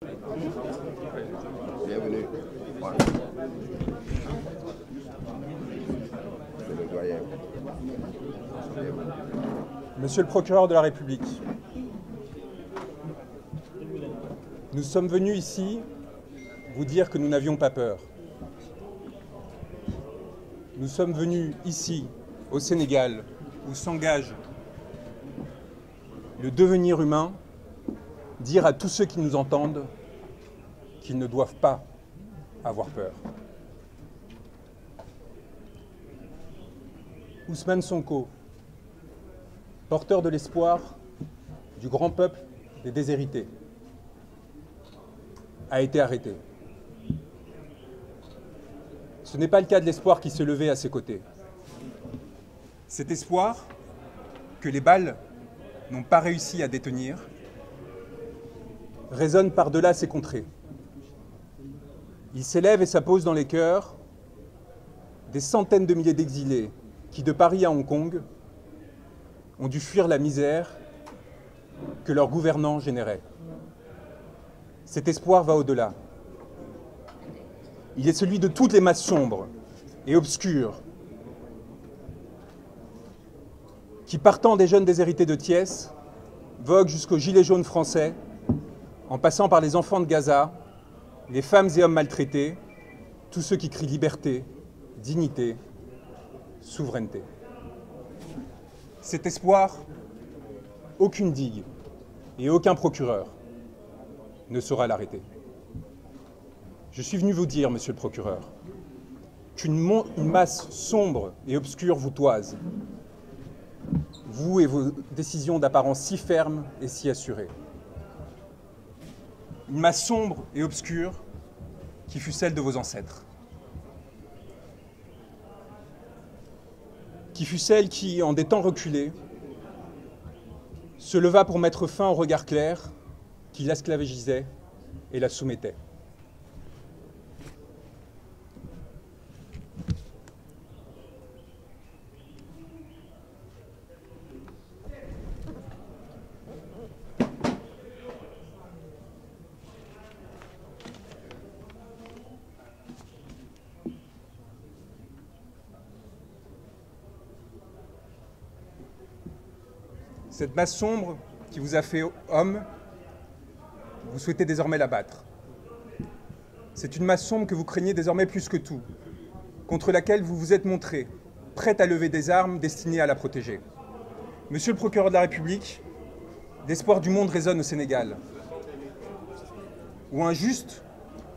Bienvenue. Ouais. C'est le doyen. Bienvenue. Monsieur le procureur de la République, nous sommes venus ici vous dire que nous n'avions pas peur. Nous sommes venus ici, au Sénégal, où s'engage le devenir humain, dire à tous ceux qui nous entendent qu'ils ne doivent pas avoir peur. Ousmane Sonko, porteur de l'espoir du grand peuple des déshérités, a été arrêté. Ce n'est pas le cas de l'espoir qui se levait à ses côtés. Cet espoir que les balles n'ont pas réussi à détenir résonne par-delà ces contrées. Il s'élève et s'appose dans les cœurs des centaines de milliers d'exilés qui, de Paris à Hong Kong, ont dû fuir la misère que leurs gouvernants généraient. Cet espoir va au-delà. Il est celui de toutes les masses sombres et obscures qui, partant des jeunes déshérités de Thiès, voguent jusqu'aux gilets jaunes français, en passant par les enfants de Gaza, les femmes et hommes maltraités, tous ceux qui crient liberté, dignité, souveraineté. Cet espoir, aucune digue et aucun procureur ne saura l'arrêter. Je suis venu vous dire, monsieur le procureur, qu'une masse sombre et obscure vous toise, vous et vos décisions d'apparence si fermes et si assurées. Une masse sombre et obscure qui fut celle de vos ancêtres. Qui fut celle qui, en des temps reculés, se leva pour mettre fin au regard clair qui l'esclavagisait et la soumettait. Cette masse sombre qui vous a fait homme, vous souhaitez désormais l'abattre. C'est une masse sombre que vous craignez désormais plus que tout, contre laquelle vous vous êtes montré, prête à lever des armes destinées à la protéger. Monsieur le procureur de la République, l'espoir du monde résonne au Sénégal, où un juste,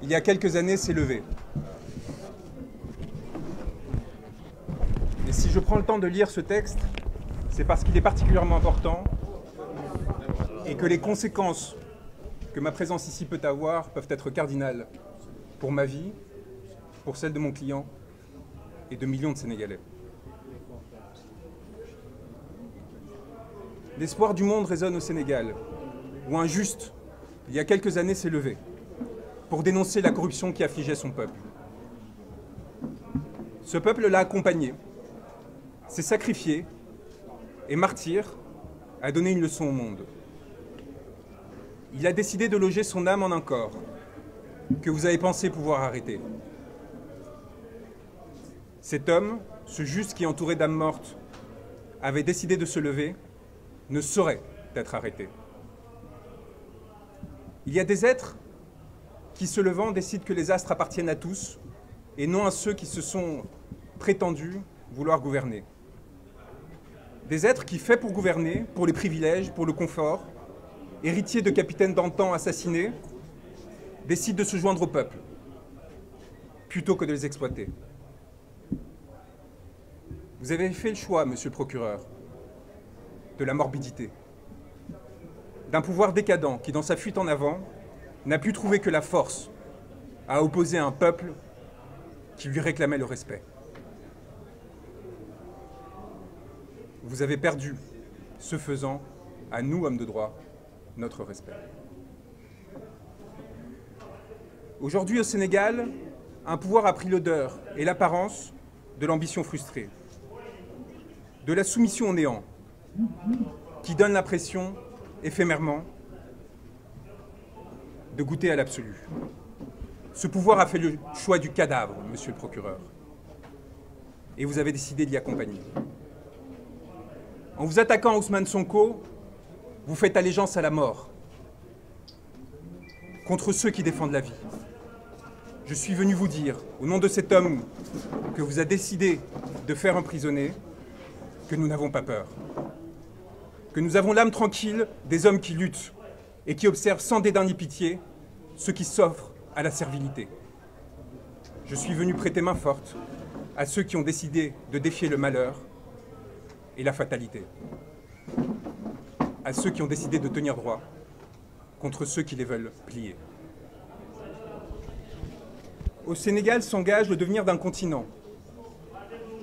il y a quelques années, s'est levé. Et si je prends le temps de lire ce texte, c'est parce qu'il est particulièrement important et que les conséquences que ma présence ici peut avoir peuvent être cardinales pour ma vie, pour celle de mon client et de millions de Sénégalais. L'espoir du monde résonne au Sénégal, où un juste, il y a quelques années, s'est levé pour dénoncer la corruption qui affligeait son peuple. Ce peuple l'a accompagné, s'est sacrifié et martyr a donné une leçon au monde. Il a décidé de loger son âme en un corps que vous avez pensé pouvoir arrêter. Cet homme, ce juste qui, entouré d'âmes mortes, avait décidé de se lever, ne saurait être arrêté. Il y a des êtres qui, se levant, décident que les astres appartiennent à tous et non à ceux qui se sont prétendus vouloir gouverner. Des êtres qui, faits pour gouverner, pour les privilèges, pour le confort, héritiers de capitaines d'antan assassinés, décident de se joindre au peuple, plutôt que de les exploiter. Vous avez fait le choix, monsieur le procureur, de la morbidité, d'un pouvoir décadent qui, dans sa fuite en avant, n'a pu trouver que la force à opposer un peuple qui lui réclamait le respect. Vous avez perdu, ce faisant, à nous, hommes de droit, notre respect. Aujourd'hui, au Sénégal, un pouvoir a pris l'odeur et l'apparence de l'ambition frustrée, de la soumission au néant, qui donne l'impression, éphémèrement, de goûter à l'absolu. Ce pouvoir a fait le choix du cadavre, monsieur le procureur. Et vous avez décidé d'y accompagner. En vous attaquant à Ousmane Sonko, vous faites allégeance à la mort, contre ceux qui défendent la vie. Je suis venu vous dire, au nom de cet homme que vous a décidé de faire emprisonner, que nous n'avons pas peur. Que nous avons l'âme tranquille des hommes qui luttent et qui observent sans dédain ni pitié ceux qui s'offrent à la servilité. Je suis venu prêter main forte à ceux qui ont décidé de défier le malheur et la fatalité. À ceux qui ont décidé de tenir droit contre ceux qui les veulent plier. Au Sénégal s'engage le devenir d'un continent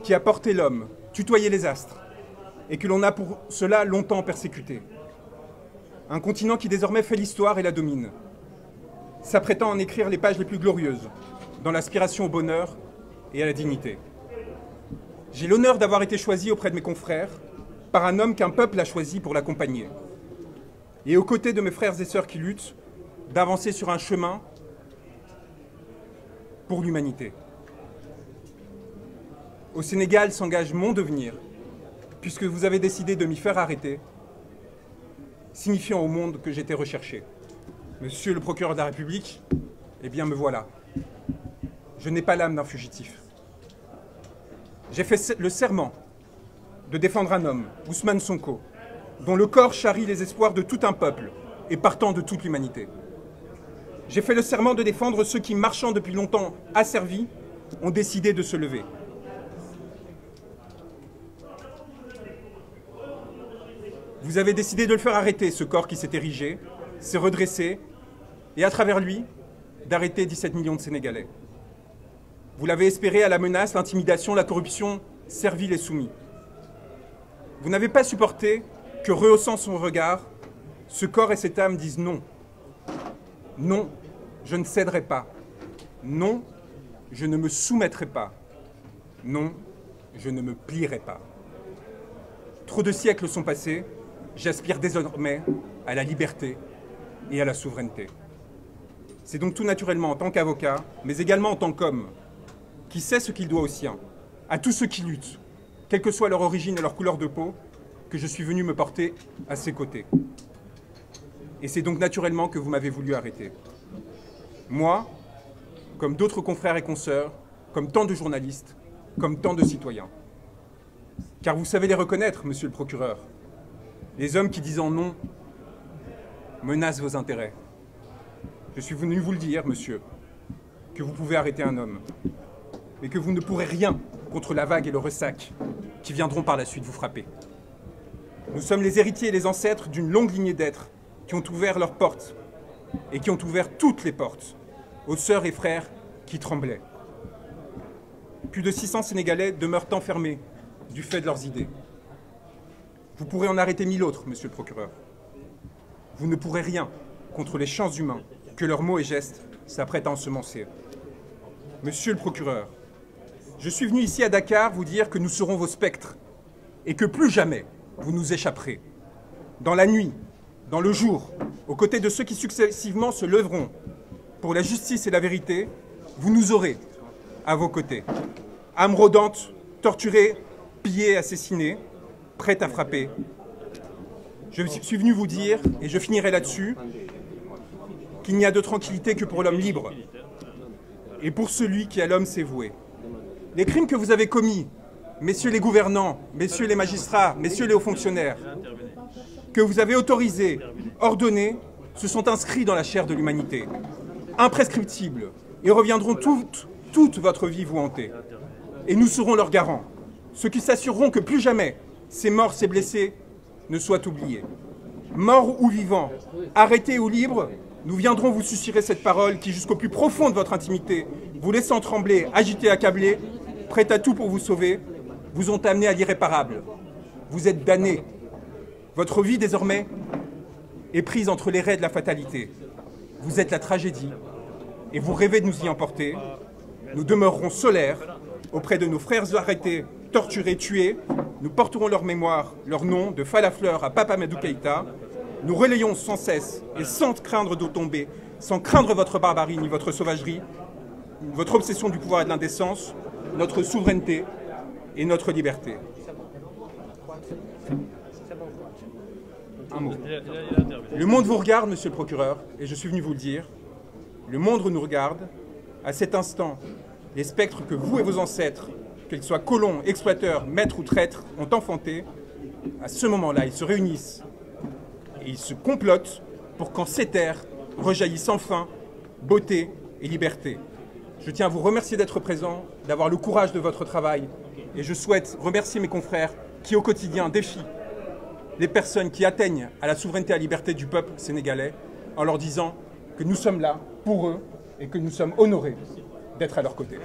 qui a porté l'homme, tutoyé les astres, et que l'on a pour cela longtemps persécuté. Un continent qui désormais fait l'histoire et la domine, s'apprêtant à en écrire les pages les plus glorieuses, dans l'aspiration au bonheur et à la dignité. J'ai l'honneur d'avoir été choisi auprès de mes confrères par un homme qu'un peuple a choisi pour l'accompagner. Et aux côtés de mes frères et sœurs qui luttent, d'avancer sur un chemin pour l'humanité. Au Sénégal s'engage mon devenir, puisque vous avez décidé de m'y faire arrêter, signifiant au monde que j'étais recherché. Monsieur le procureur de la République, eh bien me voilà. Je n'ai pas l'âme d'un fugitif. J'ai fait le serment de défendre un homme, Ousmane Sonko, dont le corps charrie les espoirs de tout un peuple et partant de toute l'humanité. J'ai fait le serment de défendre ceux qui, marchant depuis longtemps asservis, ont décidé de se lever. Vous avez décidé de le faire arrêter, ce corps qui s'est érigé, s'est redressé, et à travers lui, d'arrêter 17 millions de Sénégalais. Vous l'avez espéré à la menace, l'intimidation, la corruption, servile et soumis. Vous n'avez pas supporté que, rehaussant son regard, ce corps et cette âme disent non. Non, je ne céderai pas. Non, je ne me soumettrai pas. Non, je ne me plierai pas. Trop de siècles sont passés, j'aspire désormais à la liberté et à la souveraineté. C'est donc tout naturellement en tant qu'avocat, mais également en tant qu'homme, qui sait ce qu'il doit aux siens, à tous ceux qui luttent, quelle que soit leur origine et leur couleur de peau, que je suis venu me porter à ses côtés. Et c'est donc naturellement que vous m'avez voulu arrêter. Moi, comme d'autres confrères et consoeurs, comme tant de journalistes, comme tant de citoyens. Car vous savez les reconnaître, monsieur le procureur. Les hommes qui, disant non, menacent vos intérêts. Je suis venu vous le dire, monsieur, que vous pouvez arrêter un homme, mais que vous ne pourrez rien contre la vague et le ressac qui viendront par la suite vous frapper. Nous sommes les héritiers et les ancêtres d'une longue lignée d'êtres qui ont ouvert leurs portes et qui ont ouvert toutes les portes aux sœurs et frères qui tremblaient. Plus de 600 Sénégalais demeurent enfermés du fait de leurs idées. Vous pourrez en arrêter 1000 autres, monsieur le procureur. Vous ne pourrez rien contre les champs humains que leurs mots et gestes s'apprêtent à ensemencer. Monsieur le procureur, je suis venu ici à Dakar vous dire que nous serons vos spectres et que plus jamais vous nous échapperez. Dans la nuit, dans le jour, aux côtés de ceux qui successivement se lèveront pour la justice et la vérité, vous nous aurez à vos côtés. Âme rôdante, torturée, pillée, assassinée, prête à frapper. Je suis venu vous dire, et je finirai là-dessus, qu'il n'y a de tranquillité que pour l'homme libre et pour celui qui à l'homme s'est voué. Les crimes que vous avez commis, messieurs les gouvernants, messieurs les magistrats, messieurs les hauts fonctionnaires, que vous avez autorisés, ordonnés, se sont inscrits dans la chair de l'humanité, imprescriptibles, et reviendront toute votre vie vous hanter. Et nous serons leurs garants, ceux qui s'assureront que plus jamais ces morts, ces blessés ne soient oubliés. Morts ou vivants, arrêtés ou libres, nous viendrons vous susurrer cette parole qui, jusqu'au plus profond de votre intimité, vous laissant trembler, agiter, accabler, prêt à tout pour vous sauver, vous ont amené à l'irréparable. Vous êtes damnés. Votre vie, désormais, est prise entre les raies de la fatalité. Vous êtes la tragédie, et vous rêvez de nous y emporter. Nous demeurerons solaires auprès de nos frères arrêtés, torturés, tués. Nous porterons leur mémoire, leur nom, de Falafleur à Papa Madou Keïta. Nous relayons sans cesse et sans craindre de tomber sans craindre votre barbarie ni votre sauvagerie, votre obsession du pouvoir et de l'indécence, notre souveraineté et notre liberté. Un mot. Le monde vous regarde, monsieur le procureur, et je suis venu vous le dire. Le monde nous regarde. À cet instant, les spectres que vous et vos ancêtres, qu'ils soient colons, exploiteurs, maîtres ou traîtres, ont enfantés, à ce moment-là, ils se réunissent et ils se complotent pour qu'en ces terres rejaillissent enfin beauté et liberté. Je tiens à vous remercier d'être présent, d'avoir le courage de votre travail, et je souhaite remercier mes confrères qui, au quotidien, défient les personnes qui atteignent à la souveraineté et à la liberté du peuple sénégalais, en leur disant que nous sommes là pour eux et que nous sommes honorés d'être à leur côté.